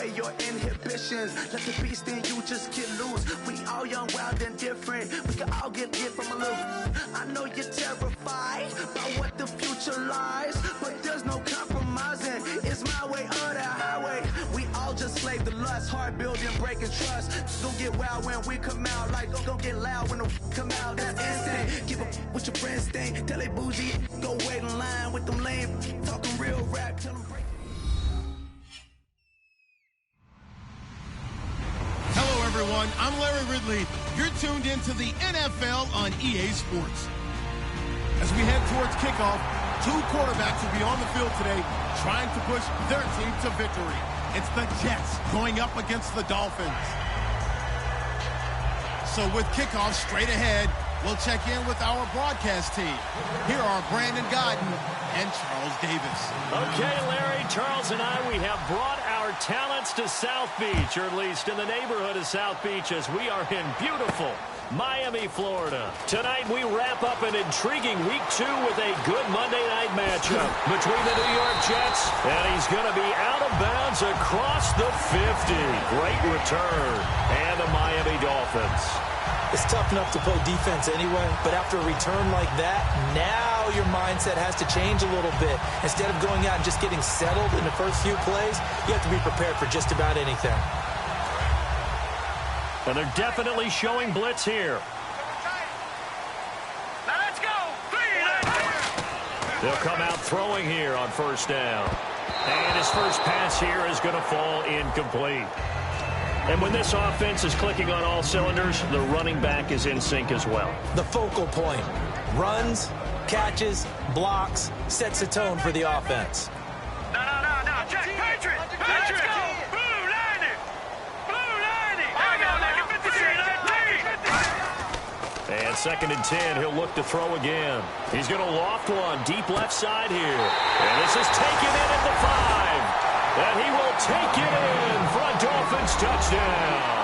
away your inhibitions. Let the beast in you just get loose. We all young, wild, and different. We can all get from a little. I know you're terrified by what the future lies, but there's no compromising. It's my way or the highway. We all just slave to lust, hard building, breaking trust. Don't get wild when we come out, like don't get loud when the come out. That's instant. Give up what your friends think. Tell they bougie, go wait in line with them lame. Talking real rap, tell them break. Hello, everyone. I'm Larry Ridley. You're tuned into the NFL on EA Sports. As we head towards kickoff, two quarterbacks will be on the field today trying to push their team to victory. It's the Jets going up against the Dolphins. So with kickoff straight ahead, we'll check in with our broadcast team. Here are Brandon Godden and Charles Davis. Okay, Larry, Charles and I, we have brought our talents to South Beach, or at least in the neighborhood of South Beach, as we are in beautiful Miami, Florida. Tonight, we wrap up an intriguing Week 2 with a good Monday night matchup between the New York Jets, and he's going to be out of bounds across the 50. Great return. And the Miami Dolphins. It's tough enough to play defense anyway, but after a return like that, now your mindset has to change a little bit. Instead of going out and just getting settled in the first few plays, you have to be prepared for just about anything. And they're definitely showing blitz here. Now let's go. They'll come out throwing here on first down. And his first pass here is going to fall incomplete. And when this offense is clicking on all cylinders, the running back is in sync as well. The focal point. Runs, catches, blocks, sets the tone for the offense. No. Jack, Patriot. Let's go. Blue 90. Blue 90. Hang on, like a 53. And 2nd and 10, he'll look to throw again. He's going to loft one deep left side here. And this is taken in at the 5. And he will take it in for a Dolphins touchdown.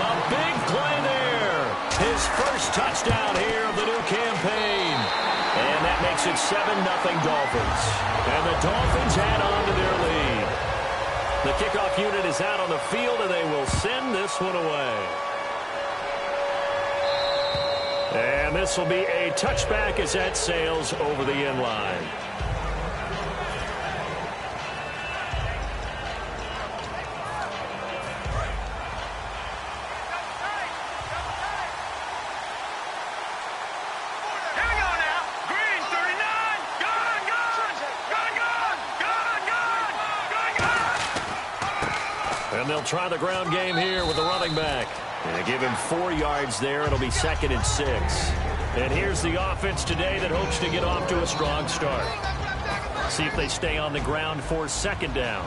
A big play there. His first touchdown here of the new campaign. And that makes it 7-0 Dolphins. And the Dolphins add on to their lead. The kickoff unit is out on the field, and they will send this one away. And this will be a touchback as that sails over the end line. And they'll try the ground game here with the running back. And they give him 4 yards there. It'll be 2nd and 6. And here's the offense today that hopes to get off to a strong start. See if they stay on the ground for 2nd down.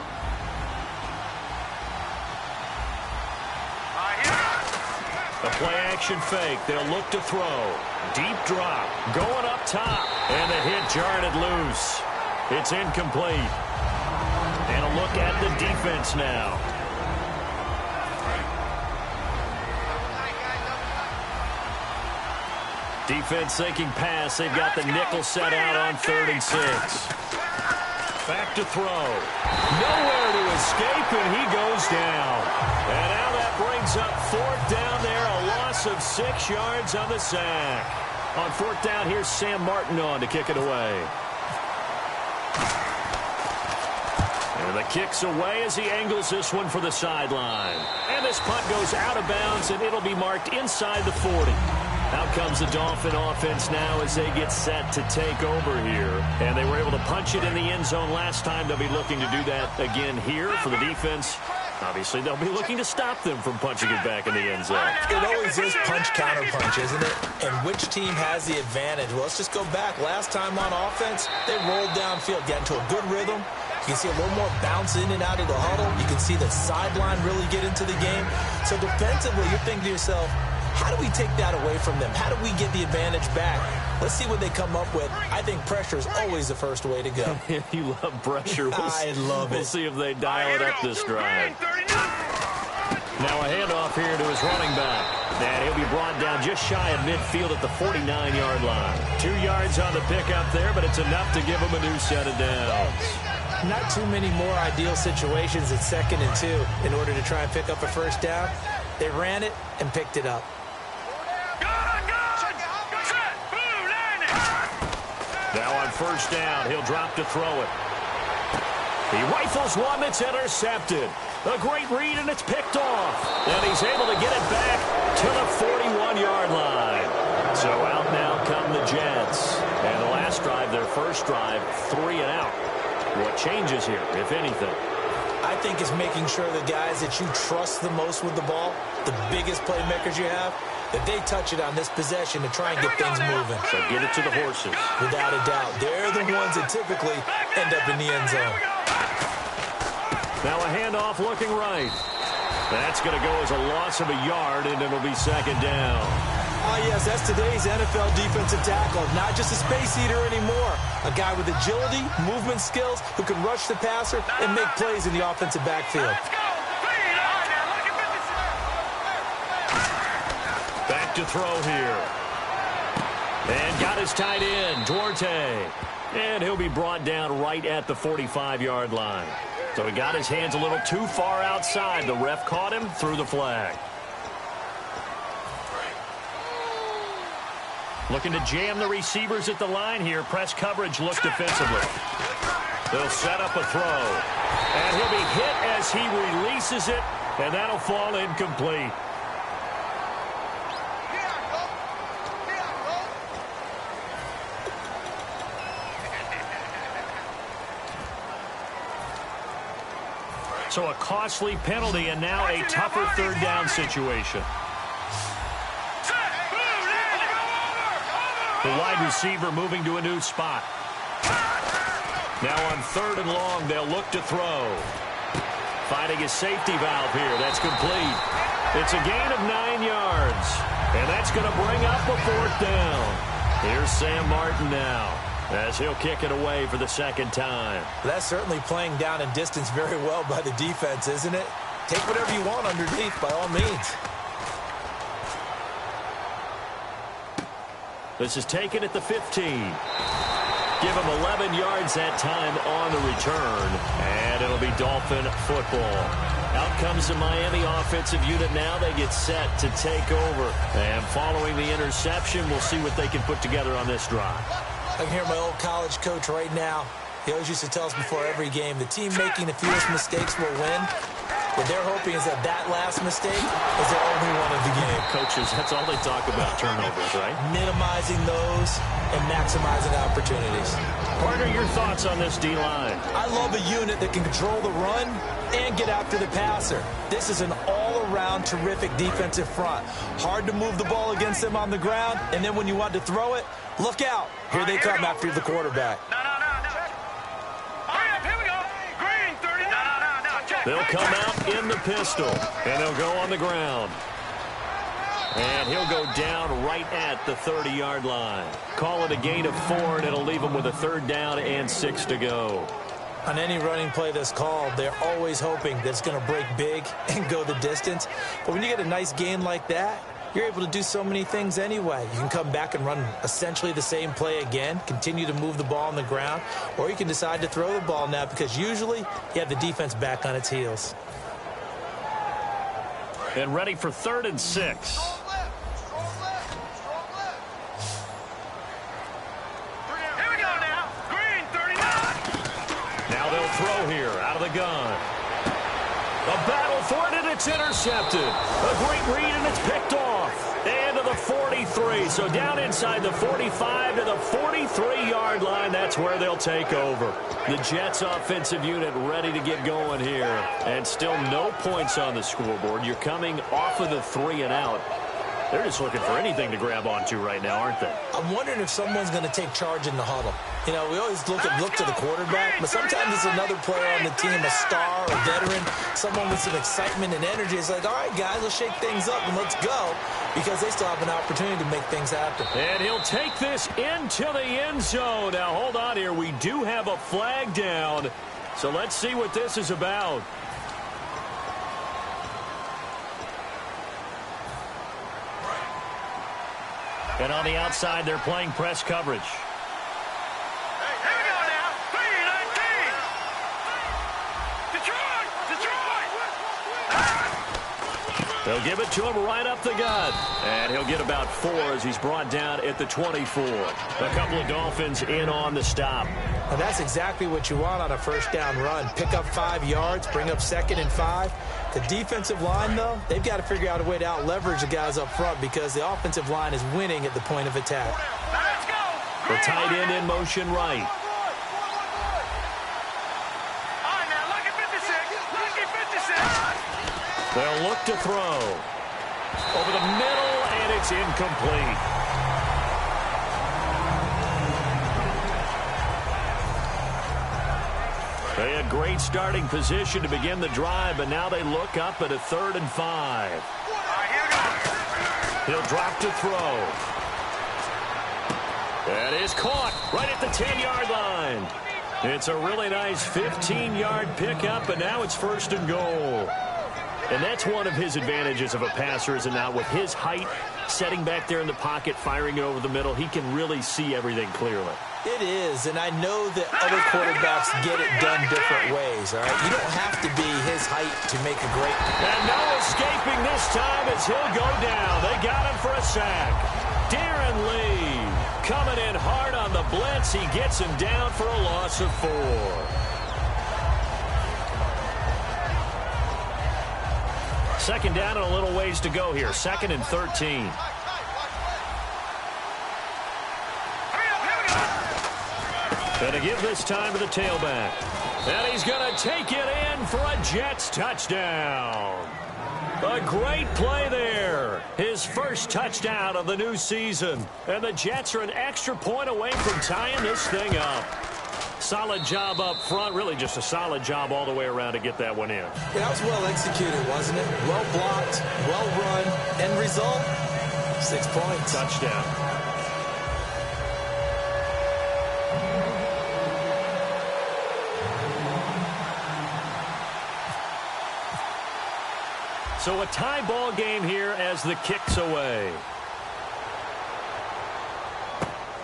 A play-action fake. They'll look to throw. Deep drop. Going up top. And the hit jarred it loose. It's incomplete. And a look at the defense now. Defense thinking pass. They've got the nickel set out on 3rd and 6. Back to throw. Nowhere to escape, and he goes down. And now that brings up 4th down there. A loss of 6 yards on the sack. On 4th down, here's Sam Martin on to kick it away. And the kick's away as he angles this one for the sideline. And this punt goes out of bounds, and it'll be marked inside the 40. Out comes the Dolphin offense now as they get set to take over here. And they were able to punch it in the end zone last time. They'll be looking to do that again here for the defense. Obviously, they'll be looking to stop them from punching it back in the end zone. It always is punch-counter-punch, isn't it? And which team has the advantage? Well, let's just go back. Last time on offense, they rolled downfield, got into a good rhythm. You can see a little more bounce in and out of the huddle. You can see the sideline really get into the game. So defensively, you're thinking to yourself, how do we take that away from them? How do we get the advantage back? Let's see what they come up with. I think pressure is always the first way to go. You love pressure. I love it. We'll see if they dial it up this drive. Now a handoff here to his running back. And he'll be brought down just shy of midfield at the 49-yard line. 2 yards on the pickup there, but it's enough to give him a new set of downs. Not too many more ideal situations at 2nd and 2 in order to try and pick up a first down. They ran it and picked it up. Now on first down, he'll drop to throw it. He rifles one that's intercepted. A great read, and it's picked off. And he's able to get it back to the 41-yard line. So out now come the Jets. And the last drive, their first drive, 3 and out. What changes here, if anything? I think it's making sure the guys that you trust the most with the ball, the biggest playmakers you have, that they touch it on this possession to try and get things moving. So get it to the horses. Without a doubt. They're the ones that typically end up in the end zone. Now a handoff looking right. That's going to go as a loss of a yard, and it'll be 2nd down. Oh, yes, that's today's NFL defensive tackle. Not just a space eater anymore. A guy with agility, movement skills, who can rush the passer and make plays in the offensive backfield. Back to throw here. And got his tight end, Duarte. And he'll be brought down right at the 45-yard line. So he got his hands a little too far outside. The ref caught him, threw the flag. Looking to jam the receivers at the line here. Press coverage look defensively. They'll set up a throw. And he'll be hit as he releases it. And that'll fall incomplete. So a costly penalty and now a tougher 3rd down situation. The wide receiver moving to a new spot. Now on 3rd and long, they'll look to throw. Finding his safety valve here. That's complete. It's a gain of 9 yards. And that's going to bring up a 4th down. Here's Sam Martin now, as he'll kick it away for the 2nd time. That's certainly playing down in distance very well by the defense, isn't it? Take whatever you want underneath, by all means. This is taken at the 15. Give him 11 yards that time on the return. And it'll be Dolphin football. Out comes the Miami offensive unit now. They get set to take over. And following the interception, we'll see what they can put together on this drive. I can hear my old college coach right now. He always used to tell us before every game, the team making the fewest mistakes will win. What they're hoping is that last mistake is their only one of the game. Coaches, that's all they talk about, turnovers, right? Minimizing those and maximizing opportunities. Partner, your thoughts on this D-line? I love a unit that can control the run and get after the passer. This is an all-around terrific defensive front. Hard to move the ball against them on the ground, and then when you want to throw it, look out. Here they come after the quarterback. They'll come out in the pistol, and they'll go on the ground. And he'll go down right at the 30-yard line. Call it a gain of 4, and it'll leave him with a 3rd down and 6 to go. On any running play that's called, they're always hoping that it's going to break big and go the distance. But when you get a nice gain like that, you're able to do so many things anyway. You can come back and run essentially the same play again, continue to move the ball on the ground, or you can decide to throw the ball now because usually you have the defense back on its heels. And ready for 3rd and 6. Now they'll throw here out of the gun. A battle for it, and it's intercepted. A great read, and it's picked off. And to the 43. So down inside the 45 to the 43-yard line. That's where they'll take over. The Jets offensive unit ready to get going here. And still no points on the scoreboard. You're coming off of the 3 and out. They're just looking for anything to grab onto right now, aren't they? I'm wondering if someone's going to take charge in the huddle. You know, we always look to the quarterback, but sometimes it's another player on the team, a star, a veteran, someone with some excitement and energy. It's like, all right, guys, let's shake things up and let's go, because they still have an opportunity to make things happen. And he'll take this into the end zone. Now, hold on here. We do have a flag down, so let's see what this is about. And on the outside, they're playing press coverage. They'll give it to him right up the gut. And he'll get about 4 as he's brought down at the 24. A couple of Dolphins in on the stop. And that's exactly what you want on a first down run. Pick up 5 yards, bring up 2nd and 5. The defensive line, though, they've got to figure out a way to out-leverage the guys up front because the offensive line is winning at the point of attack. Let's go. The tight end in motion right. All right, now, lucky 56. Lucky 56. They'll look to throw. Over the middle, and it's incomplete. They had great starting position to begin the drive, but now they look up at a 3rd and 5. All right, here we go. He'll drop to throw. That is caught right at the 10-yard line. It's a really nice 15-yard pickup, and now it's 1st and goal. And that's one of his advantages of a passer, is now with his height, setting back there in the pocket, firing it over the middle, he can really see everything clearly. It is, and I know that other quarterbacks get it done different ways, all right? You don't have to be his height to make a great... And no escaping this time as he'll go down. They got him for a sack. Darren Lee coming in hard on the blitz. He gets him down for a loss of 4. Second down and a little ways to go here. 2nd and 13. Going to give this time to the tailback. And he's going to take it in for a Jets touchdown. A great play there. His first touchdown of the new season. And the Jets are an extra point away from tying this thing up. Solid job up front. Really just a solid job all the way around to get that one in. Yeah, that was well executed, wasn't it? Well blocked, well run. End result, 6 points. Touchdown. So a tie ball game here as the kick's away.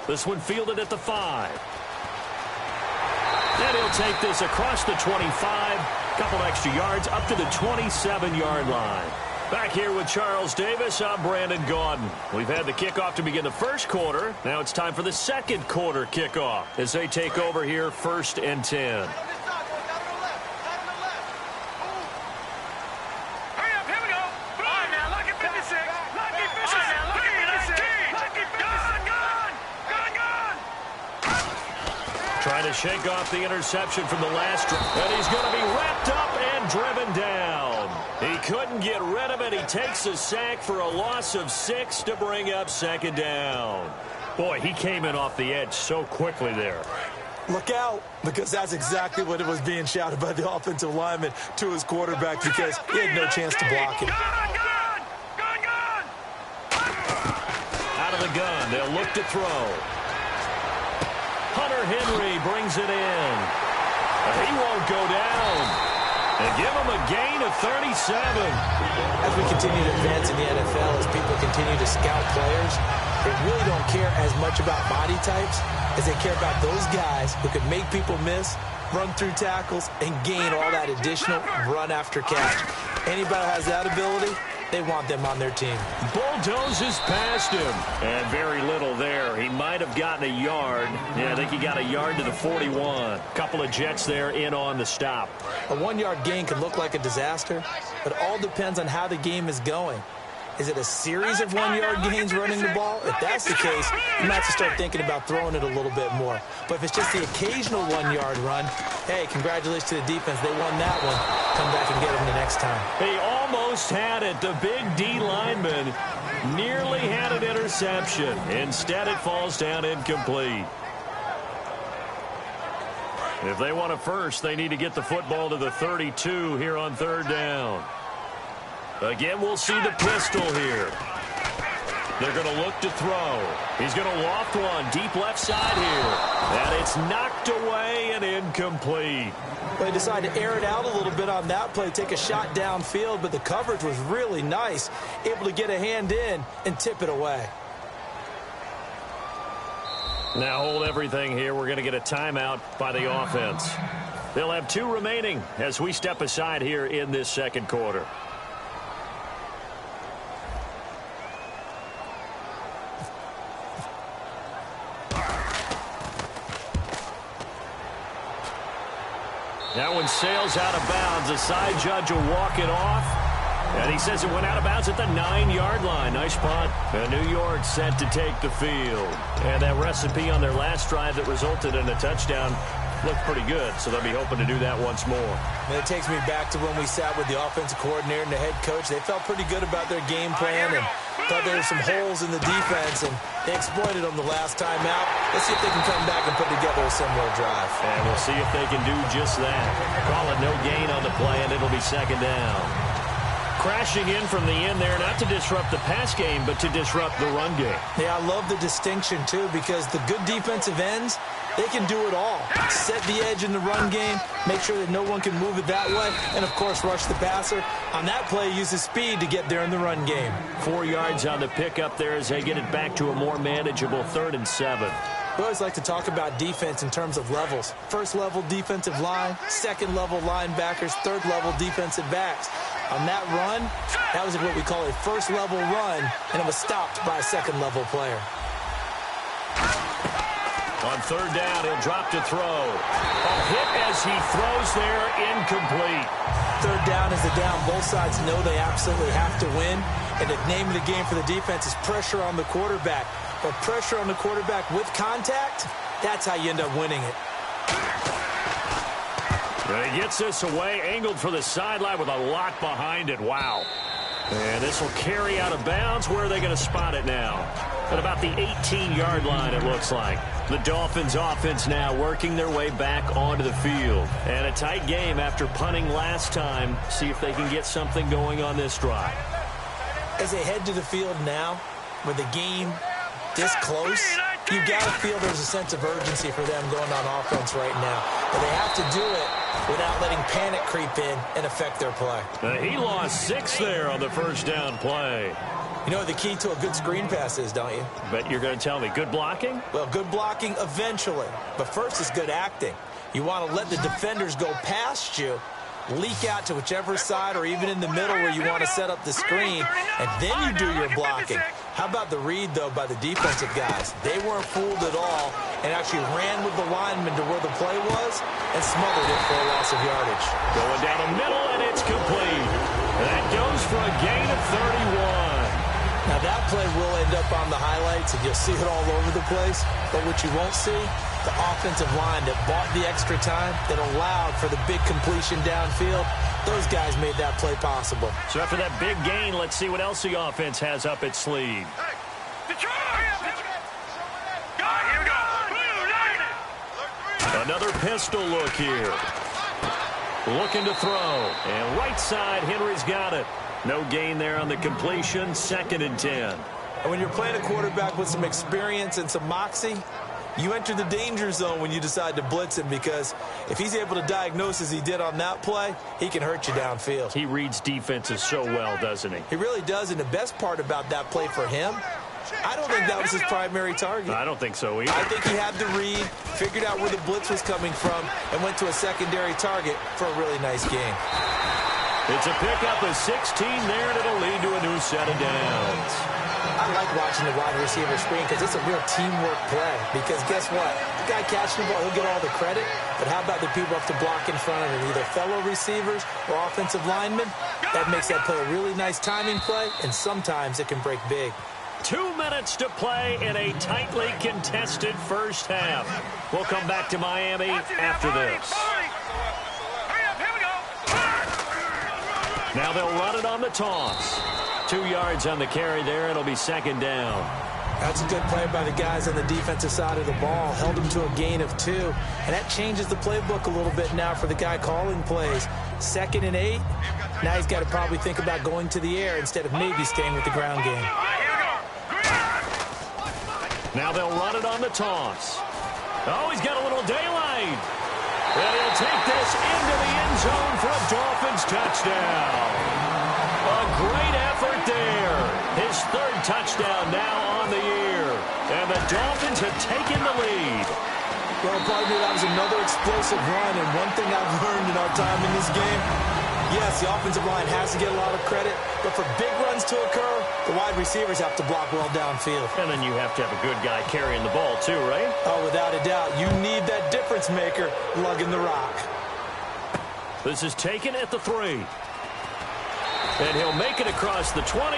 This one fielded at the 5. And he'll take this across the 25, couple extra yards up to the 27-yard line. Back here with Charles Davis, I'm Brandon Gaudin. We've had the kickoff to begin the first quarter. Now it's time for the second quarter kickoff as they take over here 1st and 10. Trying to shake off the interception from the last drive. And he's going to be wrapped up and driven down. He couldn't get rid of it. He takes a sack for a loss of 6 to bring up 2nd down. Boy, he came in off the edge so quickly there. Look out, because that's exactly what it was being shouted by the offensive lineman to his quarterback because he had no chance to block him. Out of the gun, they'll look to throw. Hunter Henry brings it in. He won't go down. And give him a gain of 37. As we continue to advance in the NFL, as people continue to scout players, they really don't care as much about body types as they care about those guys who can make people miss, run through tackles, and gain all that additional run after catch. Anybody who has that ability, they want them on their team. Bulldozes past him. And very little there. He might have gotten a yard. Yeah, I think he got a yard to the 41. Couple of Jets there in on the stop. A 1-yard gain can look like a disaster, but it all depends on how the game is going. Is it a series of 1-yard gains running the ball? If that's the case, you might have to start thinking about throwing it a little bit more. But if it's just the occasional 1-yard run, hey, congratulations to the defense. They won that one. Come back and get them the next time. He almost had it. The big D lineman nearly had an interception. Instead, it falls down incomplete. If they want a first, they need to get the football to the 32 here on 3rd down. Again, we'll see the pistol here. They're going to look to throw. He's going to loft one deep left side here. And it's knocked away and incomplete. They decided to air it out a little bit on that play, take a shot downfield, but the coverage was really nice. Able to get a hand in and tip it away. Now hold everything here. We're going to get a timeout by the offense. They'll have 2 remaining as we step aside here in this second quarter. That one sails out of bounds. The side judge will walk it off. And he says it went out of bounds at the 9-yard line. Nice punt. And New York set to take the field. And that recipe on their last drive that resulted in a touchdown looked pretty good, so they'll be hoping to do that once more. And it takes me back to when we sat with the offensive coordinator and the head coach. They felt pretty good about their game plan and thought there were some holes in the defense, and they exploited them the last time out. Let's see if they can come back and put together a similar drive. And we'll see if they can do just that. Call it no gain on the play, and it'll be second down. Crashing in from the end there, not to disrupt the pass game, but to disrupt the run game. Yeah, I love the distinction, too, because the good defensive ends, they can do it all. Set the edge in the run game, make sure that no one can move it that way, and, of course, rush the passer. On that play, use his speed to get there in the run game. 4 yards on the pickup there as they get it back to a more manageable 3rd and 7. We always like to talk about defense in terms of levels. First-level defensive line, second-level linebackers, third-level defensive backs. On that run, that was what we call a first-level run, and it was stopped by a second-level player. On 3rd down, he'll drop to throw. A hit as he throws there, incomplete. 3rd down is the down. Both sides know they absolutely have to win, and the name of the game for the defense is pressure on the quarterback. But pressure on the quarterback with contact, that's how you end up winning it. And he gets this away, angled for the sideline with a lot behind it. Wow. And this will carry out of bounds. Where are they going to spot it now? At about the 18-yard line, it looks like. The Dolphins offense now working their way back onto the field. And a tight game after punting last time. See if they can get something going on this drive. As they head to the field now, with the game this close, you've got to feel there's a sense of urgency for them going on offense right now. But they have to do it without letting panic creep in and affect their play. He lost 6 there on the 1st down play. You know what the key to a good screen pass is, don't you? Bet you're going to tell me. Good blocking? Well, good blocking eventually. But first is good acting. You want to let the defenders go past you, leak out to whichever side or even in the middle where you want to set up the screen, and then you do your blocking. How about the read, though, by the defensive guys? They weren't fooled at all and actually ran with the lineman to where the play was and smothered it for a loss of yardage. Going down the middle, and it's complete. That goes for a gain of 31. Now, that play will end up on the highlights, and you'll see it all over the place. But what you won't see, the offensive line that bought the extra time, that allowed for the big completion downfield, those guys made that play possible. So after that big gain, let's see what else the offense has up its sleeve. Another pistol look here. Looking to throw. And right side, Henry's got it. No gain there on the completion. 2nd and 10. And when you're playing a quarterback with some experience and some moxie, you enter the danger zone when you decide to blitz him, because if he's able to diagnose as he did on that play, he can hurt you downfield. He reads defenses so well, doesn't he? He really does, and the best part about that play for him, I don't think that was his primary target. I don't think so either. I think he had the read, figured out where the blitz was coming from, and went to a secondary target for a really nice game. It's a pickup of 16 there, and it'll lead to a new set of downs. I like watching the wide receiver screen because it's a real teamwork play. Because guess what? The guy catching the ball, he'll get all the credit. But how about the people have to block in front of him, either fellow receivers or offensive linemen? That makes that play a really nice timing play, and sometimes it can break big. 2 minutes to play in a tightly contested first half. We'll come back to Miami after this. Now they'll run it on the toss. 2 yards on the carry there. It'll be 2nd down. That's a good play by the guys on the defensive side of the ball. Held them to a gain of 2. And that changes the playbook a little bit now for the guy calling plays. 2nd and 8. Now he's got to probably think about going to the air instead of maybe staying with the ground game. Now they'll run it on the toss. Oh, he's got a little daylight. And he'll take this into the end zone for a Dolphins touchdown. A great effort there. His 3rd touchdown now on the year. And the Dolphins have taken the lead. Well, partner, that was another explosive run. And one thing I've learned in our time in this game, yes, the offensive line has to get a lot of credit. But for big runs to occur, the wide receivers have to block well downfield. And then you have to have a good guy carrying the ball too, right? Oh, without a doubt. You need that difference maker lugging the rock. This is taken at the 3. And he'll make it across the 20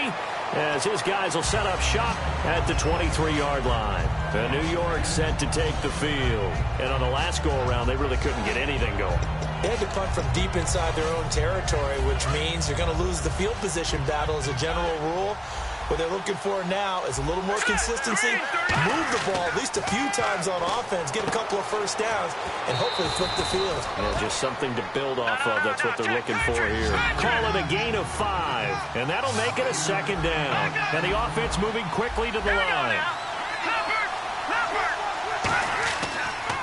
as his guys will set up shop at the 23-yard line. And New York set to take the field. And on the last go-around, they really couldn't get anything going. They had to punt from deep inside their own territory, which means you're going to lose the field position battle as a general rule. What they're looking for now is a little more consistency, move the ball at least a few times on offense, get a couple of first downs, and hopefully flip the field. Yeah, just something to build off of. That's what they're looking for here. Call it a gain of 5, and that'll make it a 2nd down. And the offense moving quickly to the line.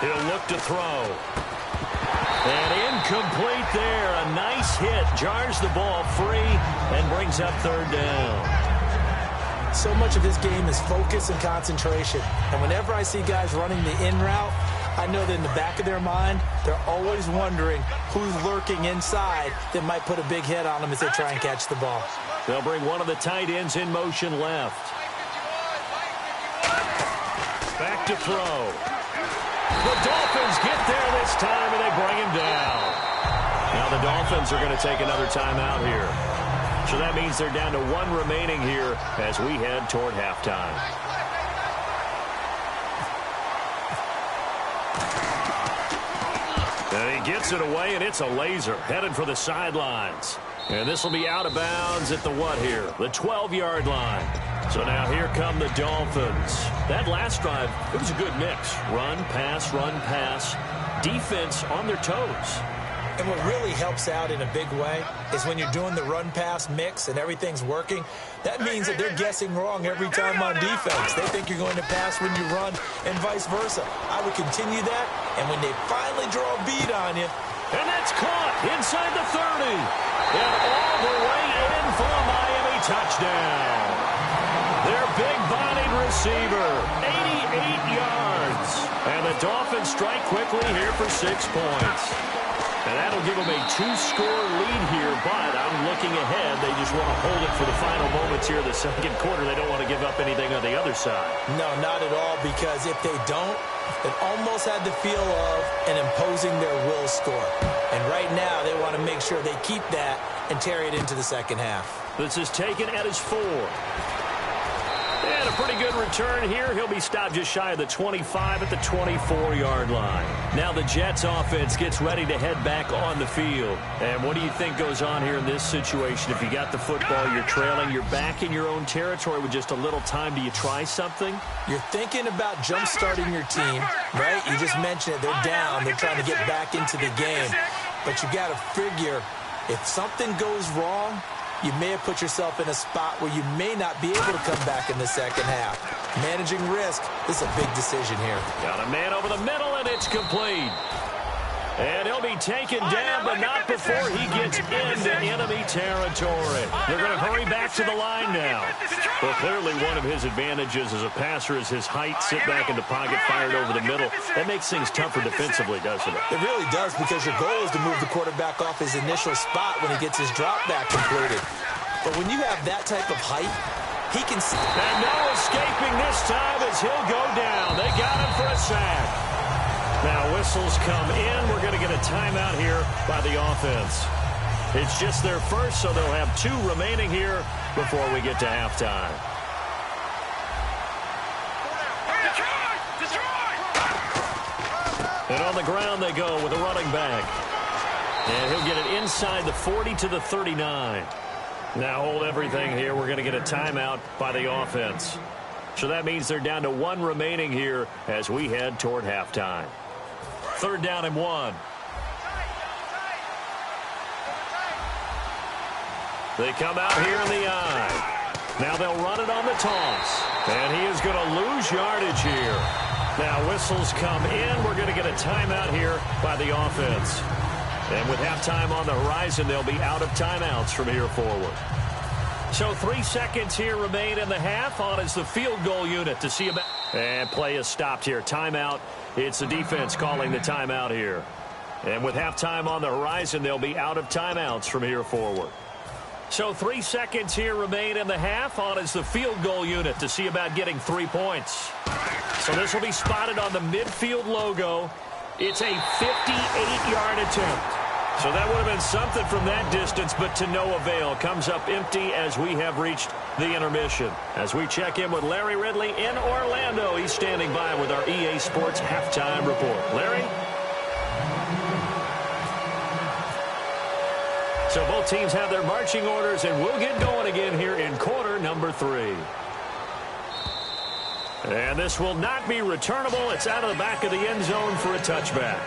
He'll look to throw. And incomplete there. A nice hit. Jars the ball free and brings up 3rd down. So much of this game is focus and concentration. And whenever I see guys running the in route, I know that in the back of their mind, they're always wondering who's lurking inside that might put a big hit on them as they try and catch the ball. They'll bring one of the tight ends in motion left. Back to throw. The Dolphins get there this time, and they bring him down. Now the Dolphins are going to take another timeout here. So that means they're down to 1 remaining here as we head toward halftime. And he gets it away, and it's a laser headed for the sidelines. And this will be out of bounds at the what here? The 12-yard line. So now here come the Dolphins. That last drive, it was a good mix. Run, pass, defense on their toes. And what really helps out in a big way is when you're doing the run-pass mix and everything's working, that means that they're guessing wrong every time on defense. They think you're going to pass when you run and vice versa. I would continue that, and when they finally draw a bead on you. And that's caught inside the 30. And all the way in for a Miami touchdown. Their big-bodied receiver, 88 yards. And the Dolphins strike quickly here for 6 points. And that'll give them a 2-score lead here, but I'm looking ahead. They just want to hold it for the final moments here of the 2nd quarter. They don't want to give up anything on the other side. No, not at all, because if they don't, it almost had the feel of an imposing their will score. And right now, they want to make sure they keep that and carry it into the 2nd half. This is taken at his 4. And a pretty good return here. He'll be stopped just shy of the 25 at the 24-yard line. Now the Jets offense gets ready to head back on the field. And what do you think goes on here in this situation? If you got the football, you're trailing, you're back in your own territory with just a little time. Do you try something? You're thinking about jump-starting your team, right? You just mentioned it. They're down. They're trying to get back into the game. But you got to figure if something goes wrong, you may have put yourself in a spot where you may not be able to come back in the 2nd half. Managing risk, this is a big decision here. Got a man over the middle, and it's complete. And he'll be taken down, but not before he gets into enemy territory. They're going to hurry back to the line now. Well, clearly one of his advantages as a passer is his height. Sit back in the pocket, fired over the middle. That makes things tougher defensively, doesn't it? It really does, because your goal is to move the quarterback off his initial spot when he gets his drop back completed. But when you have that type of height, he can... And no escaping this time as he'll go down. They got him for a sack. Now whistles come in. We're going to get a timeout here by the offense. It's just their first, so they'll have 2 remaining here before we get to halftime. And on the ground they go with a running back. And he'll get it inside the 40 to the 39. Now hold everything here. We're going to get a timeout by the offense. So that means they're down to 1 remaining here as we head toward halftime. 3rd down and 1. They come out here in the eye. Now they'll run it on the toss. And he is going to lose yardage here. Now whistles come in. We're going to get a timeout here by the offense. And with halftime on the horizon, they'll be out of timeouts from here forward. So 3 seconds here remain in the half. On is the field goal unit to see about. And play is stopped here. Timeout. It's the defense calling the timeout here. And with halftime on the horizon, they'll be out of timeouts from here forward. So 3 seconds here remain in the half. On is the field goal unit to see about getting 3 points. So this will be spotted on the midfield logo. It's a 58-yard attempt. So that would have been something from that distance, but to no avail. Comes up empty as we have reached the intermission. As we check in with Larry Ridley in Orlando. He's standing by with our EA Sports halftime report. Larry? So both teams have their marching orders, and we'll get going again here in quarter number 3. And this will not be returnable. It's out of the back of the end zone for a touchback.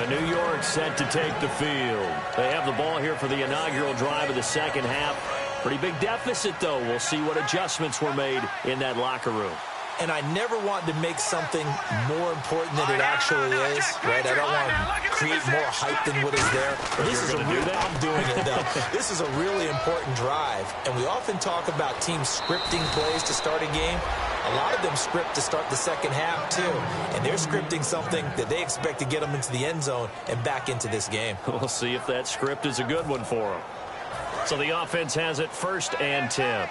New York set to take the field. They have the ball here for the inaugural drive of the second half. Pretty big deficit, though. We'll see what adjustments were made in that locker room. And I never want to make something more important than it actually is, right? I don't want to create more hype than what is there. This is I'm doing it, though. This is a really important drive. And we often talk about teams scripting plays to start a game. A lot of them script to start the second half, too. And they're scripting something that they expect to get them into the end zone and back into this game. We'll see if that script is a good one for them. So the offense has it 1st and 10.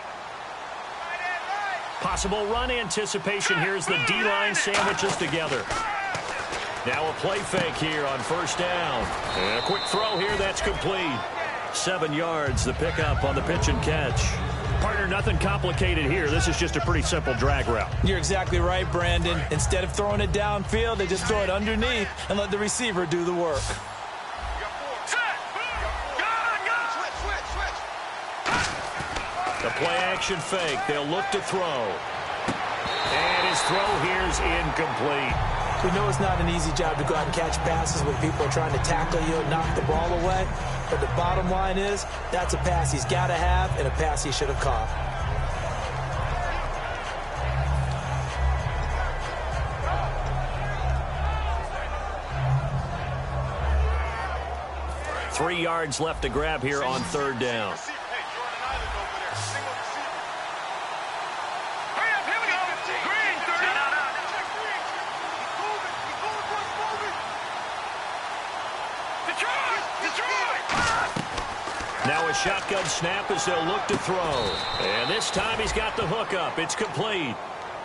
Possible run anticipation. Here's the D-line sandwiches together. Now a play fake here on 1st down. And a quick throw here. That's complete. 7 yards, the pickup on the pitch and catch. Partner, nothing complicated here. This is just a pretty simple drag route. You're exactly right, Brandon. Instead of throwing it downfield, they just throw it underneath and let the receiver do the work. The play-action fake. They'll look to throw. And his throw here's incomplete. We know it's not an easy job to go out and catch passes when people are trying to tackle you and knock the ball away. But the bottom line is, that's a pass he's got to have and a pass he should have caught. Three yards left to grab here on 3rd down. Now a shotgun snap as they'll look to throw. And this time he's got the hook up. It's complete.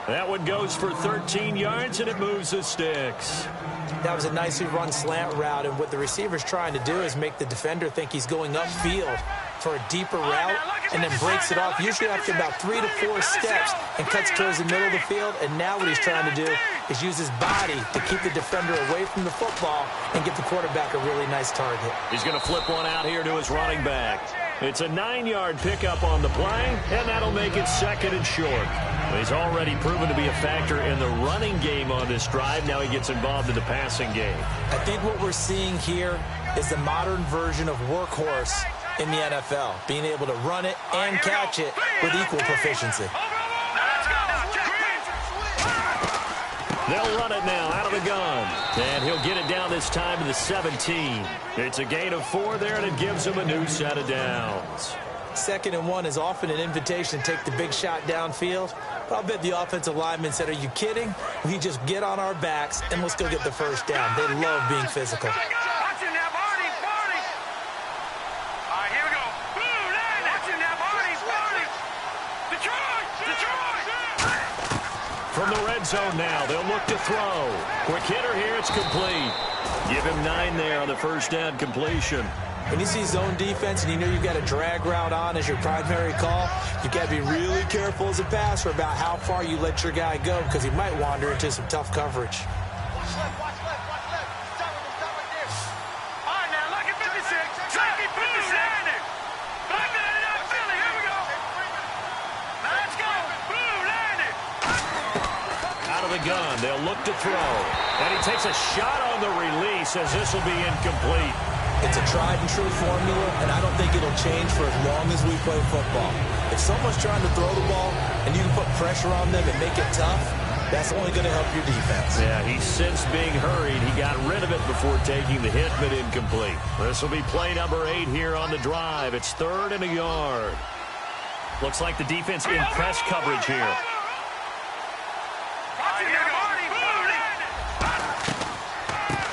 That one goes for 13 yards, and it moves the sticks. That was a nicely run slant route, and what the receiver's trying to do is make the defender think he's going upfield for a deeper route and then breaks it off, usually after about 3 to 4 steps, and cuts towards the middle of the field. And now what he's trying to do is use his body to keep the defender away from the football and get the quarterback a really nice target. He's going to flip one out here to his running back. It's a 9-yard pickup on the play, and that'll make it 2nd and short. He's already proven to be a factor in the running game on this drive. Now he gets involved in the passing game. I think what we're seeing here is the modern version of workhorse in the NFL, being able to run it and catch it with equal proficiency. They'll run it now out of the gun. And he'll get it down this time to the 17. It's a gain of 4 there, and it gives him a new set of downs. 2nd and 1 is often an invitation to take the big shot downfield. But I'll bet the offensive lineman said, are you kidding? We just get on our backs, and let's go get the 1st down. They love being physical. From the red zone now, they'll look to throw. Quick hitter here, it's complete. Give him 9 there on the 1st down completion. When you see zone defense and you know you've got a drag route on as your primary call, you've got to be really careful as a passer about how far you let your guy go, because he might wander into some tough coverage. Gun. They'll look to throw. And he takes a shot on the release as this will be incomplete. It's a tried and true formula, and I don't think it'll change for as long as we play football. If someone's trying to throw the ball and you can put pressure on them and make it tough, that's only going to help your defense. Yeah, he sensed being hurried. He got rid of it before taking the hit, but incomplete. This will be play number 8 here on the drive. It's 3rd and a yard. Looks like the defense in press coverage here.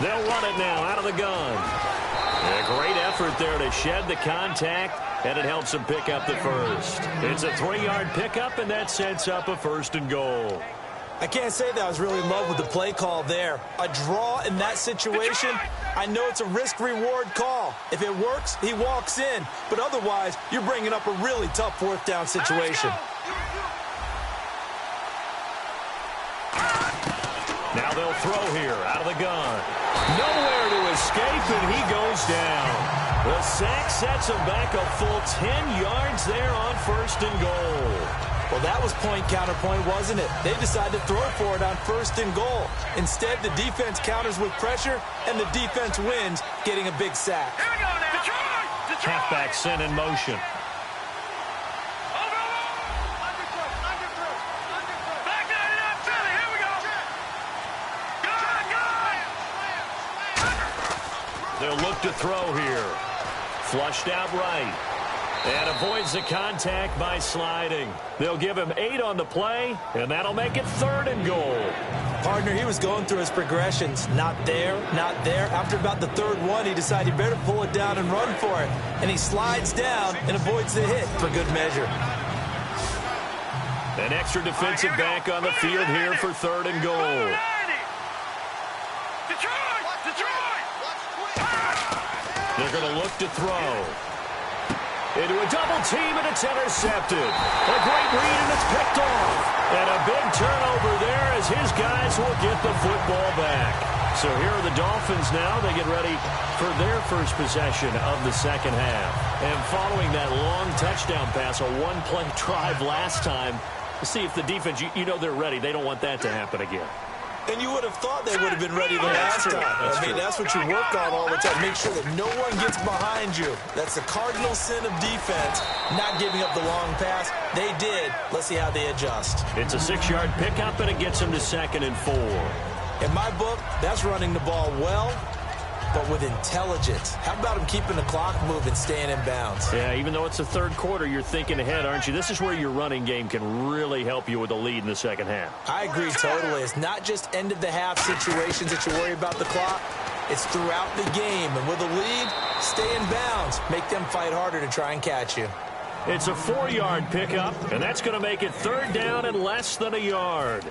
They'll run it now out of the gun. A great effort there to shed the contact, and it helps him pick up the 1st. It's a 3-yard pickup, and that sets up a 1st and goal. I can't say that I was really in love with the play call there. A draw in that situation, I know it's a risk-reward call. If it works, he walks in. But otherwise, you're bringing up a really tough fourth down situation. Now they'll throw here out of the gun. Nowhere to escape, and he goes down. The sack sets him back a full 10 yards there on 1st and goal. Well, that was point-counterpoint, wasn't it? They decided to throw for it on 1st and goal. Instead, the defense counters with pressure, and the defense wins, getting a big sack. Here we go now. Detroit! Halfback sent in motion. Back nine and up, Philly. Here we go. Good. They'll look to throw here. Flushed out right. And avoids the contact by sliding. They'll give him 8 on the play, and that'll make it 3rd and goal. Partner, he was going through his progressions. Not there, not there. After about the 3rd one, he decided he better pull it down and run for it. And he slides down and avoids the hit for good measure. An extra defensive back on the field here for 3rd and goal. Detroit! They're going to look to throw. Into a double team, and it's intercepted. A great read, and it's picked off. And a big turnover there as his guys will get the football back. So here are the Dolphins now. They get ready for their first possession of the second half. And following that long touchdown pass, a one-play drive last time, to see if the defense, you know they're ready. They don't want that to happen again. And you would have thought they would have been ready the last time. That's what you work on all the time. Make sure that no one gets behind you. That's the cardinal sin of defense, not giving up the long pass. They did. Let's see how they adjust. It's a 6-yard pickup, and it gets them to 2nd and 4. In my book, that's running the ball well, but with intelligence. How about him keeping the clock moving, staying in bounds? Yeah, even though it's the 3rd quarter, you're thinking ahead, aren't you? This is where your running game can really help you with a lead in the second half. I agree totally. It's not just end-of-the-half situations that you worry about the clock. It's throughout the game. And with a lead, stay in bounds. Make them fight harder to try and catch you. It's a 4-yard pickup, and that's going to make it 3rd down and less than a yard.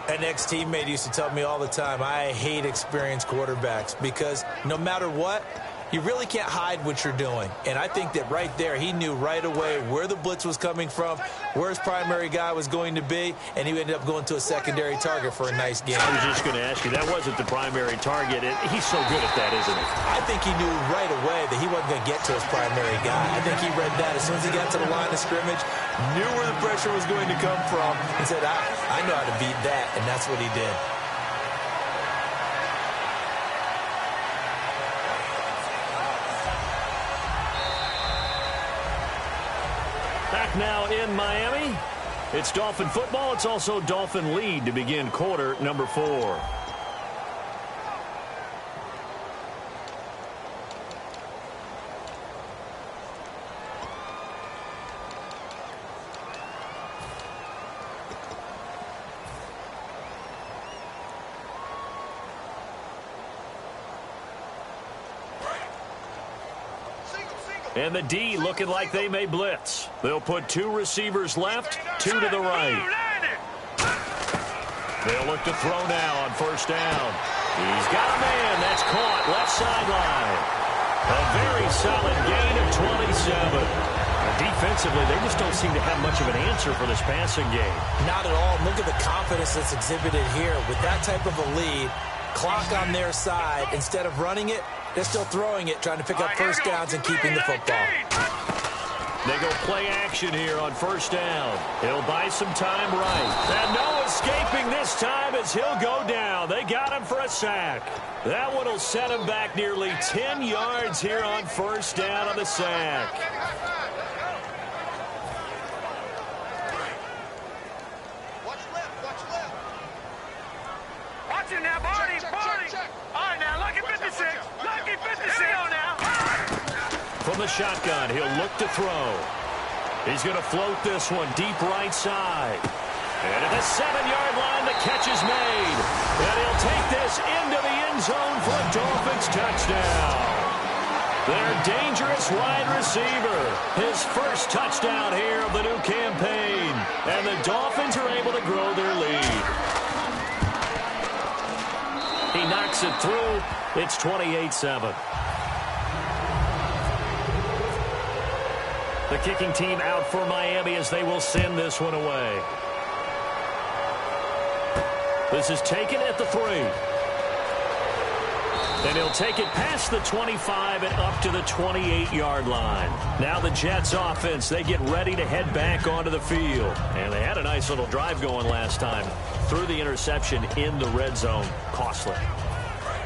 An ex-teammate used to tell me all the time, I hate experienced quarterbacks because no matter what, you really can't hide what you're doing. And I think that right there, he knew right away where the blitz was coming from, where his primary guy was going to be, and he ended up going to a secondary target for a nice game. I was just going to ask you, that wasn't the primary target. He's so good at that, isn't he? I think he knew right away that he wasn't going to get to his primary guy. I think he read that as soon as he got to the line of scrimmage, knew where the pressure was going to come from, and said, I know how to beat that, and that's what he did. Back now in Miami. It's Dolphin football. It's also Dolphin lead to begin quarter number 4. And the D looking like they may blitz. They'll put 2 receivers left, 2 to the right. They'll look to throw now on 1st down. He's got a man. That's caught left sideline. A very solid gain of 27. Defensively, they just don't seem to have much of an answer for this passing game. Not at all. Look at the confidence that's exhibited here. With that type of a lead, clock on their side, instead of running it, they're still throwing it, trying to pick up 1st downs and keeping the football. They go play action here on 1st down. He'll buy some time right. And no escaping this time as he'll go down. They got him for a sack. That one will set him back nearly 10 yards here on 1st down on the sack. Watch him now, Barney. All right, now, lucky 56. Lucky 56. Here we go now. From the shotgun, he'll look to throw. He's going to float this one deep right side. And at the 7-yard line, the catch is made. And he'll take this into the end zone for a Dolphins touchdown. Their dangerous wide receiver. His first touchdown here of the new campaign. And the Dolphins are able to grow their lead. He knocks it through. It's 28-7. The kicking team out for Miami as they will send this one away. This is taken at the 3. And he'll take it past the 25 and up to the 28-yard line. Now the Jets offense, they get ready to head back onto the field. And they had a nice little drive going last time. Threw the interception in the red zone. Costly.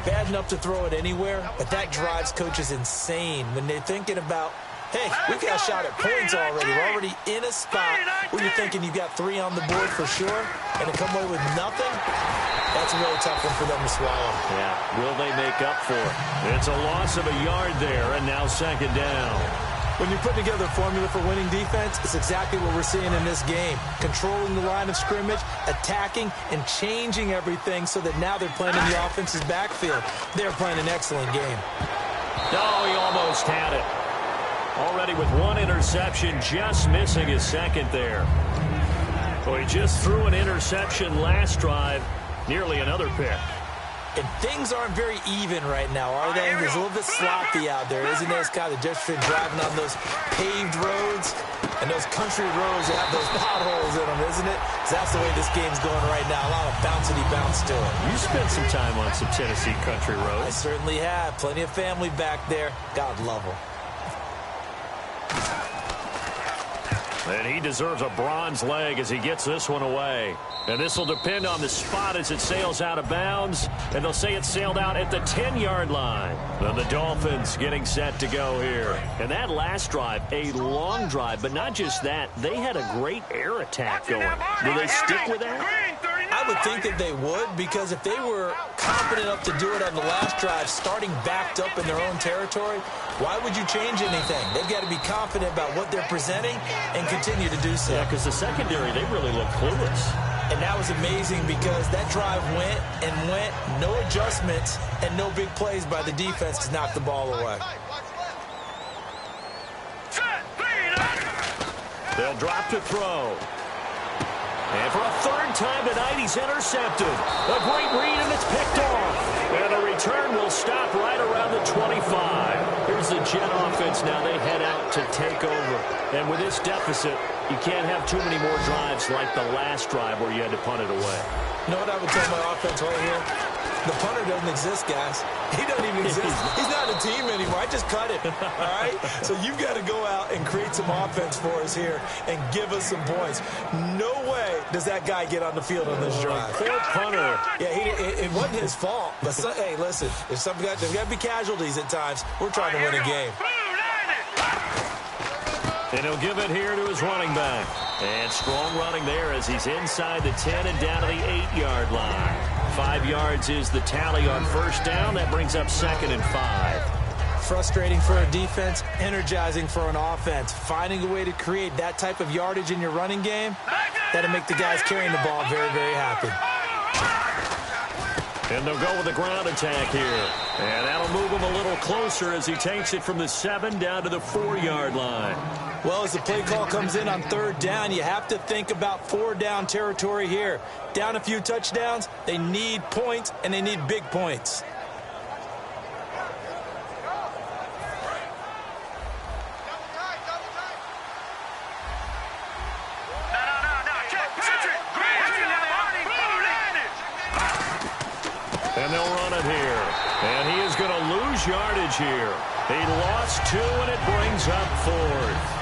Bad enough to throw it anywhere, but that drives coaches insane when they're thinking about, hey, we've got a shot at points already. We're already in a spot where you're thinking you've got 3 on the board for sure, and to come away with nothing, that's a really tough one for them to swallow. Yeah, will they make up for it? It's a loss of a yard there, and now second down. When you put together a formula for winning defense, it's exactly what we're seeing in this game. Controlling the line of scrimmage, attacking, and changing everything so that now they're playing in the offense's backfield. They're playing an excellent game. Oh, he almost had it. Already with 1 interception, just missing his second there. Well, he just threw an interception last drive, nearly another pick. And things aren't very even right now, are they? There's a little bit sloppy out there, isn't it? It's kind of just been driving on those paved roads and those country roads that have those potholes in them, isn't it? That's the way this game's going right now. A lot of bouncy bounce to it. You spent some time on some Tennessee country roads. I certainly have. Plenty of family back there. God love them. And he deserves a bronze leg as he gets this one away. And this will depend on the spot as it sails out of bounds. And they'll say it sailed out at the 10-yard line. And the Dolphins getting set to go here. And that last drive, a long drive, but not just that. They had a great air attack going. Do they stick with that? I would think that they would, because if they were confident enough to do it on the last drive, starting backed up in their own territory, why would you change anything? They've got to be confident about what they're presenting and continue to do so. Yeah, because the secondary, they really look clueless. And that was amazing because that drive went and went, no adjustments, and no big plays by the defense to knock the ball away. They'll drop to throw. And for a 3rd time tonight, he's intercepted. A great read, and it's picked off. And the return will stop right around the 25. Here's the Jet offense now. They head out to take over. And with this deficit, you can't have too many more drives like the last drive where you had to punt it away. You know what I would tell my offense right here? The punter doesn't exist, guys. He doesn't even exist. He's not a team anymore. I just cut him, all right? So you've got to go out and create some offense for us here and give us some points. No way does that guy get on the field on this drive. Poor punter. Yeah, it wasn't his fault. But, hey, listen, there's got to be casualties at times. We're trying to win a game. And he'll give it here to his running back. And strong running there as he's inside the 10 and down to the 8-yard line. 5 yards is the tally on first down. That brings up 2nd and 5. Frustrating for a defense, energizing for an offense. Finding a way to create that type of yardage in your running game, that'll make the guys carrying the ball very, very happy. And they'll go with a ground attack here. And that'll move him a little closer as he takes it from the 7 down to the 4-yard line. Well, as the play call comes in on 3rd down, you have to think about 4-down territory here. Down a few touchdowns, they need points, and they need big points. And they'll run it here. And he is going to lose yardage here. He lost 2, and it brings up 4th.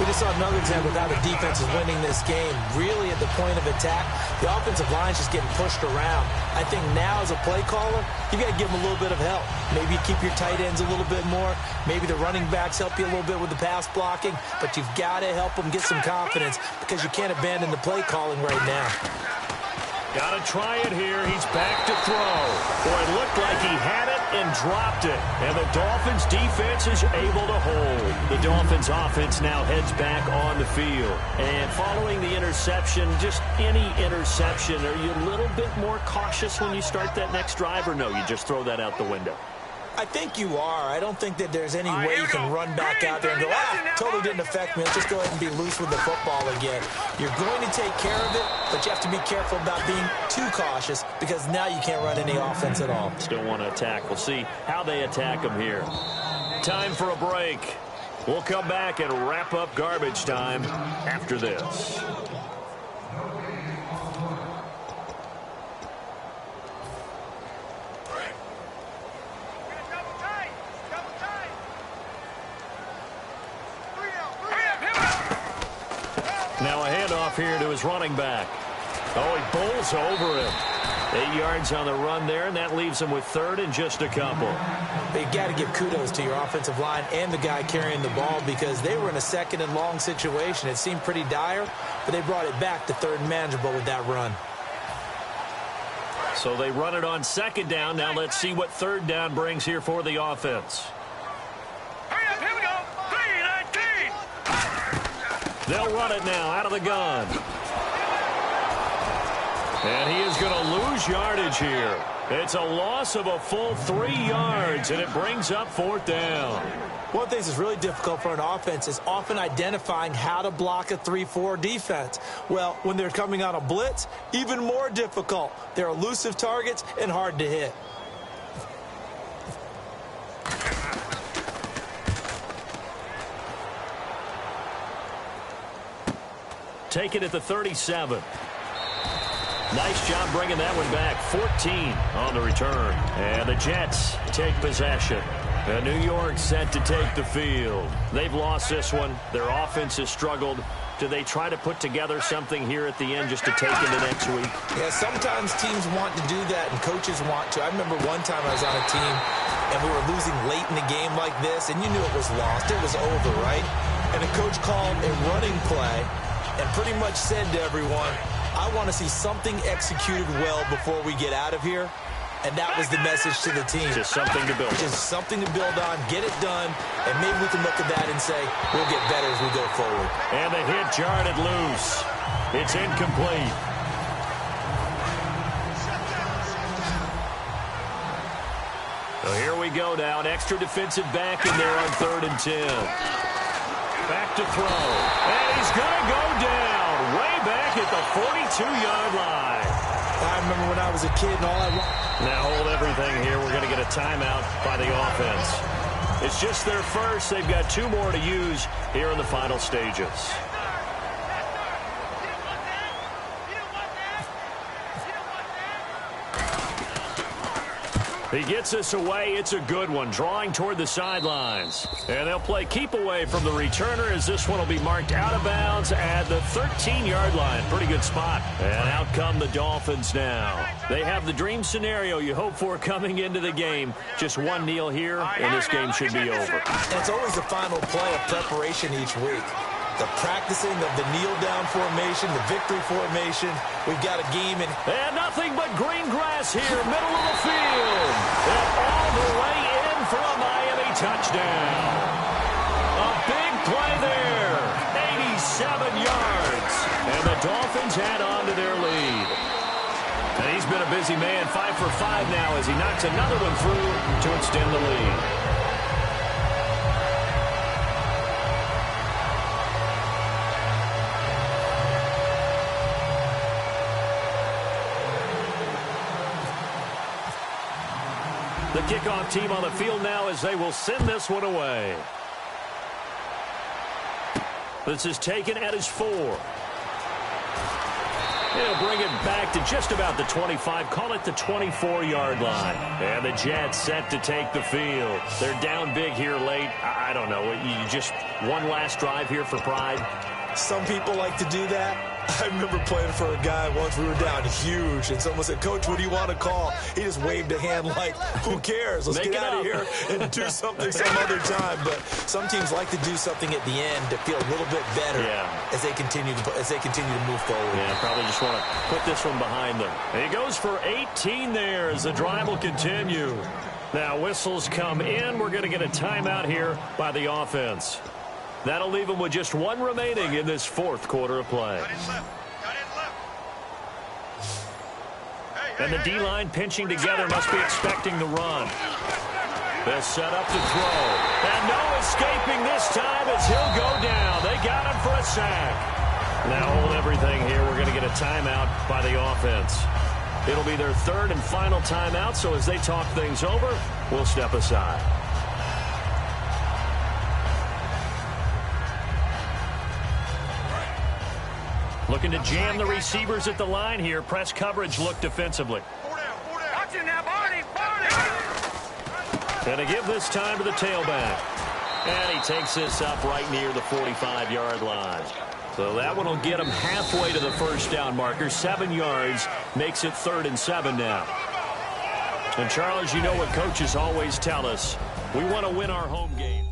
We just saw another example of how the defense is winning this game. Really at the point of attack, the offensive line's just getting pushed around. I think now as a play caller, you got to give them a little bit of help. Maybe you keep your tight ends a little bit more. Maybe the running backs help you a little bit with the pass blocking. But you've got to help them get some confidence because you can't abandon the play calling right now. Got to try it here. He's back to throw. Boy, it looked like he had it and dropped it. And the Dolphins' defense is able to hold. The Dolphins' offense now heads back on the field. And following the interception, just any interception, are you a little bit more cautious when you start that next drive, or no, you just throw that out the window? I think you are. I don't think that there's any way you can run back out there and go, totally didn't affect me. Let's just go ahead and be loose with the football again. You're going to take care of it, but you have to be careful about being too cautious because now you can't run any offense at all. Still want to attack. We'll see how they attack them here. Time for a break. We'll come back and wrap up garbage time after this. Now a handoff here to his running back. Oh, he bowls over him. 8 yards on the run there, and that leaves him with third and just a couple. You got to give kudos to your offensive line and the guy carrying the ball because they were in a second and long situation. It seemed pretty dire, but they brought it back to third and manageable with that run. So they run it on second down. Now let's see what third down brings here for the offense. Hurry up, here we go. 3-19. They'll run it now out of the gun. And he is going to lose yardage here. It's a loss of a full 3 yards, and it brings up fourth down. One of the things that's really difficult for an offense is often identifying how to block a 3-4 defense. Well, when they're coming on a blitz, even more difficult. They're elusive targets and hard to hit. Take it at the 37. Nice job bringing that one back. 14 on the return. And the Jets take possession. And New York set to take the field. They've lost this one. Their offense has struggled. Do they try to put together something here at the end just to take into next week? Yeah, sometimes teams want to do that and coaches want to. I remember one time I was on a team and we were losing late in the game like this and you knew it was lost. It was over, right? And the coach called a running play and pretty much said to everyone, I want to see something executed well before we get out of here. And that was the message to the team. Just something to build on. Just something to build on, get it done, and maybe we can look at that and say, we'll get better as we go forward. And the hit jarred loose. It's incomplete. So here we go now. An extra defensive back in there on 3rd and 10. Back to throw. And he's going to go down way back at the 42-yard line. I remember when I was a kid and all I wanted. Now hold everything here. We're going to get a timeout by the offense. It's just their first. They've got 2 more to use here in the final stages. He gets us away. It's a good one, drawing toward the sidelines. And they'll play keep away from the returner as this one will be marked out of bounds at the 13-yard line. Pretty good spot. And out come the Dolphins now. They have the dream scenario you hope for coming into the game. Just one kneel here, and this game should be over. And it's always the final play of preparation each week. The practicing of the kneel-down formation, the victory formation. We've got a game in. And nothing but green grass here, middle of the field. And all the way in for a Miami touchdown. A big play there. 87 yards. And the Dolphins add on to their lead. And he's been a busy man, 5 for 5 now as he knocks another one through to extend the lead. The kickoff team on the field now as they will send this one away. This is taken at his 4. He'll bring it back to just about the 25, call it the 24-yard line. And the Jets set to take the field. They're down big here late. I don't know. You just one last drive here for pride. Some people like to do that. I remember playing for a guy once. We were down huge, and someone said, Coach, what do you want to call? He just waved a hand like, who cares? Let's get out of here and do something some other time. But some teams like to do something at the end to feel a little bit better as they continue to move forward. Yeah, probably just want to put this one behind them. He goes for 18 there as the drive will continue. Now whistles come in. We're going to get a timeout here by the offense. That'll leave them with just 1 remaining in this 4th quarter of play. And the D-line pinching together, must be expecting the run. They're set up to throw. And no escaping this time as he'll go down. They got him for a sack. Now hold everything here. We're going to get a timeout by the offense. It'll be their third and final timeout, so as they talk things over, we'll step aside. Looking to jam the receivers at the line here. Press coverage look defensively. Watch it now, Barney. And to give this time to the tailback. And he takes this up right near the 45-yard line. So that one will get him halfway to the first down marker. 7 yards makes it 3rd and 7 now. And, Charles, you know what coaches always tell us. We want to win our home game.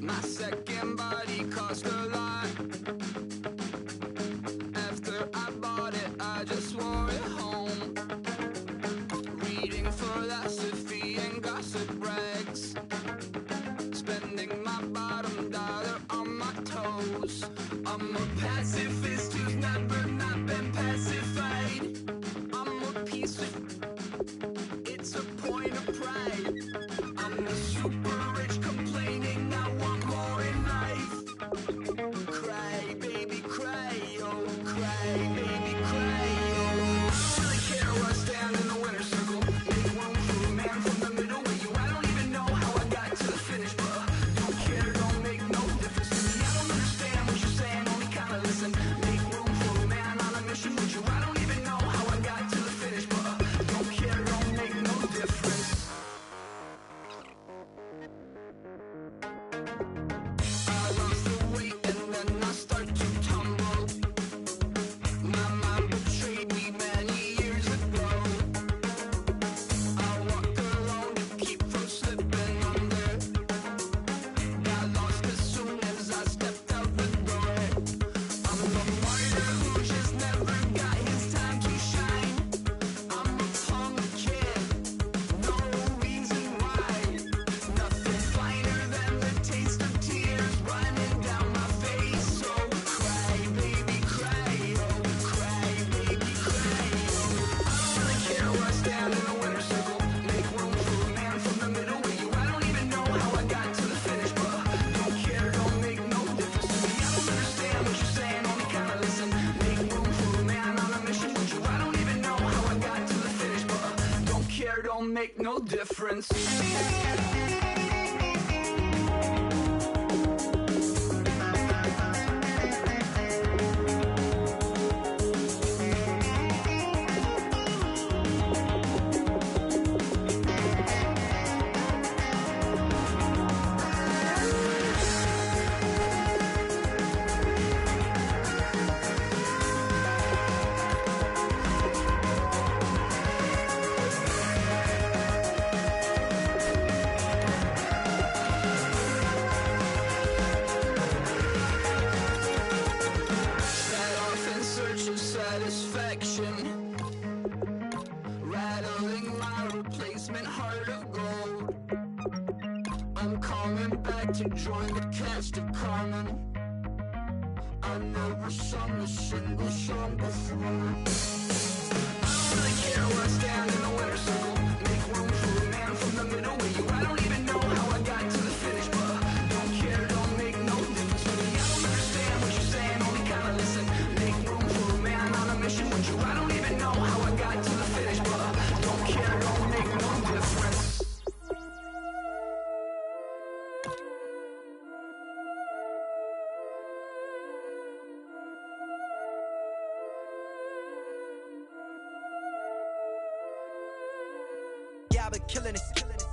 My second body cost a lot. After I bought it, I just wore it home. Reading philosophy and gossip rags. Spending my bottom dollar on my toes. I'm a pacifist who's never not been pacified. I'm a piece of... It's a point of pride. I'm the super rich complaining I want more in life. Cry, baby, cry, oh, cry, baby, cry, oh. Really care where I stand in the winner's circle. Make room for a man from the middle with you. I don't even know how I got to the finish, but don't care, don't make no difference to me. I don't understand what you're saying, only kinda listen. Make room for a man on a mission with you. I don't even know how I got to the finish, but don't care, don't make no difference. I lost the weight and then I start to tumble. My mind betrayed me many years ago. I walk alone to keep from slipping under. Got lost as soon as I stepped out the door. I'm the martyr who just never got his time to shine. I'm a punk kid, no reason why. Nothing finer than the taste of tears running down my face. So cry, baby, cry, oh, cry, baby, cry, oh. I don't really care where I stand in the winner's circle. Make room for a man from the middle with you. I don't even know how I got to the finish, but don't care, don't make no difference to me. I don't understand what you're saying, only kinda listen. Make room for a man on a mission with you. I don't even know how I got to the finish, but don't care, don't make no difference. Set off in search of satisfaction, rattling my replacement heart of gold. I'm coming back to join the cast of Carmen. I never sung a single song before. I don't really care where I stand in the winner's circle. Make room for a man from the middle with you. I don't even know how I got to the finish, but don't care, don't make no difference to me. I don't understand what you're saying, only kinda listen. Make room for a man on a mission with you. I don't even know how I got to the finish, but don't care, don't make no difference. I've been killing it.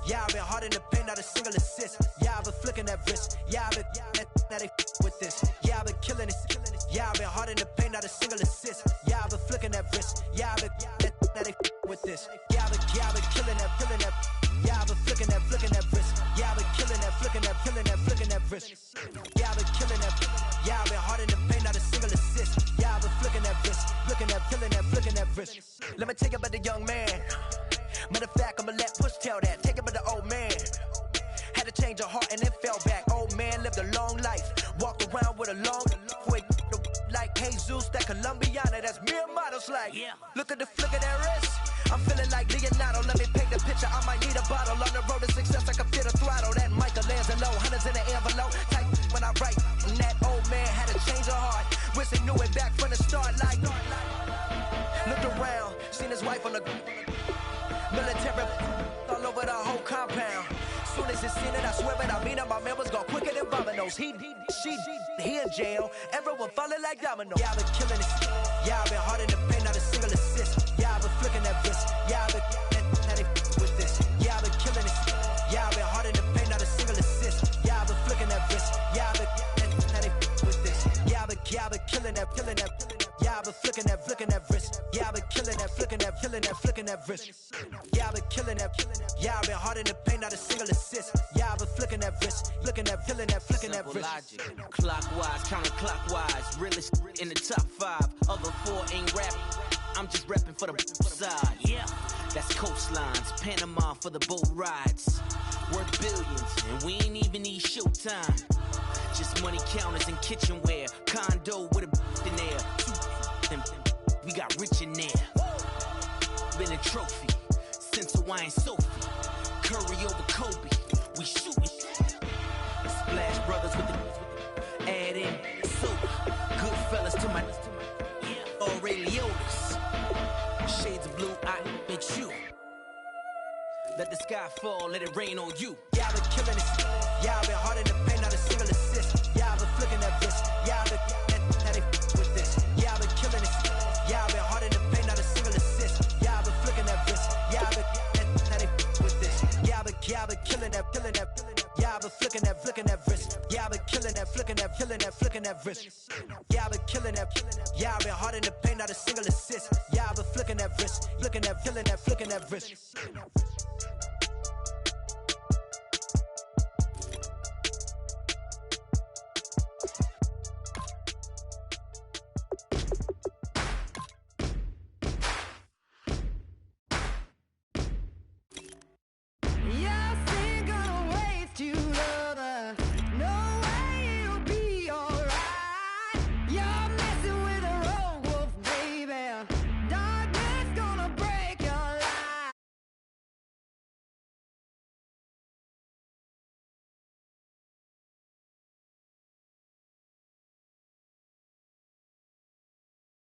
Yeah, I've been hard in the paint, not a single assist. Yeah, I've been flicking that wrist. Yeah, I've been now they with this. Yeah, I've been killing it. Yeah, I've been hard in the paint, not a single assist. Yeah, I've been flicking that wrist. Yeah, I've been now they with this. Yeah, I've been killing that, killing that. Yeah, I've been flicking that wrist. Yeah, I've been killing that, flicking that wrist. Yeah, I've been killing that. Yeah, I've been hard in the paint, not a single assist. Yeah, I've been flicking that wrist, flicking that, flicking that wrist. Let me tell you about the young man. Matter of fact, I'ma let Push tell that. Take it about the old man. Had to change her heart and then fell back. Old man lived a long life. Walked around with a long way like Jesus, that Colombiana. That's mere models like. Yeah. Look at the flick of that wrist. I'm feeling like Leonardo. Let me paint the picture. I might need a bottle. On the road to success, I can fit a throttle. That Michelangelo, hundreds in the envelope. Type when I write. And that old man had to change her heart. Wish he knew it back from the start. Like, looked around, seen his wife on the military all over the whole compound. Soon as he seen it, I swear it, I mean it, my man was gone quicker than dominoes. He in jail, everyone falling like dominoes. Yeah, I've been killing it. Yeah, I've been hard in the paint, not a single assist. Yeah, I've been flicking that wrist. Yeah, I've been now they with this. Yeah, I've been killing it. Yeah, I've been hard in the paint, not a single assist. Yeah, I've been flicking that wrist. Yeah, I've been now they with this. Yeah, I've been killing that, killing that. Yeah, I've been flicking that wrist. Yeah, I've been killing that, flicking that wrist. Yeah, I've been killing that. Yeah, I've been hard in the paint, not a single assist. Yeah, I've been flicking that wrist, flicking that wrist. Logic, clockwise, counterclockwise. Realest in the top 5. Other 4 ain't rapping. I'm just repping for the side. Yeah, that's coastlines, Panama for the boat rides. Worth billions, and we ain't even need showtime. Just money counters and kitchenware. Condo with a in there. We got rich in there. Been a trophy since Hawaiian Sophie. Curry over Kobe. We shooting. Splash Brothers with the add in soda. Good fellas to my Aureliotas. Shades of blue, I make you. Let the sky fall, let it rain on you. Yeah, I've been killing it. Yeah, I've been hard in the paint, not a single assist. Yeah, I've been flicking that wrist. Yeah, I've been now they with this. Yeah, I've been killing it. Yeah, I've been hard in the paint, not a single assist. Yeah, I've been flicking that wrist. Yeah, I've been now they with this. Yeah, I've been killing that, killing that. Yeah, I've been flicking that wrist. Yeah, I've been killing that, flicking that wrist. Yeah, I've been killing that. Yeah, I've been hard in the paint, not a single assist. Yeah, I've been flicking that wrist, flicking that wrist.